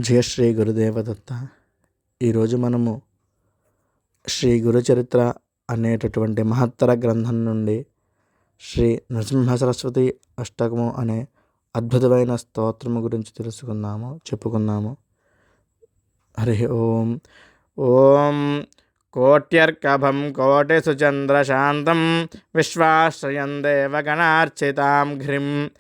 జయ శ్రీ గురుదేవదత్త. ఈరోజు మనము శ్రీ గురుచరిత్ర అనేటటువంటి మహత్తర గ్రంథం నుండి శ్రీ నృసింహ సరస్వతి అష్టకము అనే అద్భుతమైన స్తోత్రము గురించి చెప్పుకుందాము. హరి ఓం. ఓం కోట్యర్కభం కోటిసు చంద్రశాంతం విశ్వాశ్రయం దేవగణార్చితాం ఘ్రిం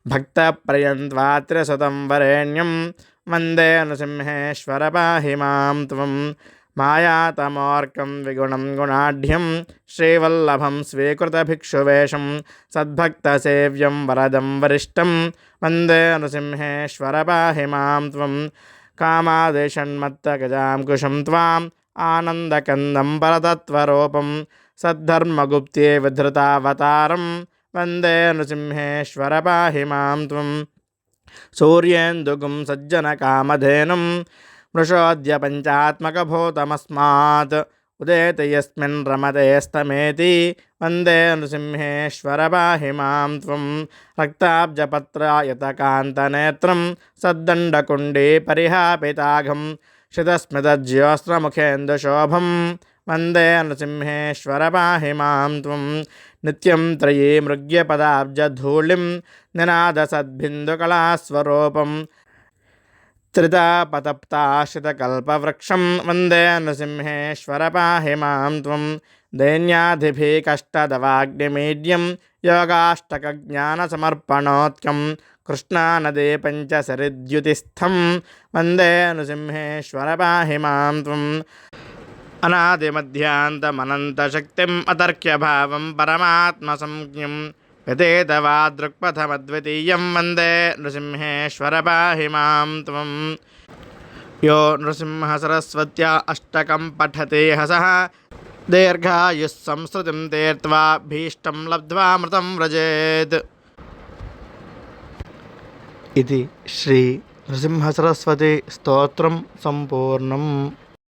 భక్తప్రయంత్వాత్ర్యశతం వరేణ్యం వందే నృసింహేశ్వర పాహి మాం త్వం. మాయాతమోర్కం విగుణం గుణాఢ్యం శ్రీవల్లభం స్వీకృతభిక్షువేషం సద్భక్తసేవ్యం వరదం వరిష్టం వందే నృసింహేశ్వర పాహి మాం త్వం. కామాదేశన్మత్తగజాంకుశం త్వాం ఆనందకందం పరతత్వరూపం సద్ధర్మగుప్తే విధృతావతారం వందే నృసింహేశ్వర పాహి మాం త్వం. సూర్యేందుగుం సజ్జనకామధేనుం మృషోద్య పంచాత్మకభూతమస్మాత్ ఉదేత యస్మిన్ రమతే స్తమేతి వందే నృసింహేశ్వర పాహి మాం త్వం. రక్తాబ్జపత్రాయతకాంతనేత్రం సద్దండకుండీ పరిహాపితాఘం శితస్మితజ్యోత్స్నముఖేందుశోభం వందే నృసింహేశ్వర పాహి మాం త్వం. నిత్యం త్రయీ మృగ్యపదాబ్జధూళిం నినాదసద్బిందుకళాస్వరూపం త్రితాపతప్తాశ్రితకల్పవృక్షం వందే నృసింహేశ్వర పాహి మాం త్వం. దైన్యాధిభిः కష్టదవాగ్నిమీడ్యం యోగాష్టకజ్ఞానసమర్పణోత్కం కృష్ణానదే పంచసరిద్యుతిస్థం వందే నృసింహేశ్వర పాహి మాం త్వం. అనాదిమధ్యాంతమనంతశక్తిం అతర్క్యభావం పరమాత్మసంజ్ఞం యతేతవాదృక్పథమద్వితీయం వందే నృసింహేశ్వర పాహి మాం త్వం. యో నృసింహ సరస్వత్యా అష్టకం పఠతే హసః దీర్ఘాయుః సంస్కృతిం తీర్త్వా భీష్టం లబ్ధ్వా అమృతం వ్రజేత్. ఇది శ్రీ నృసింహ సరస్వతి స్తోత్రం సంపూర్ణం.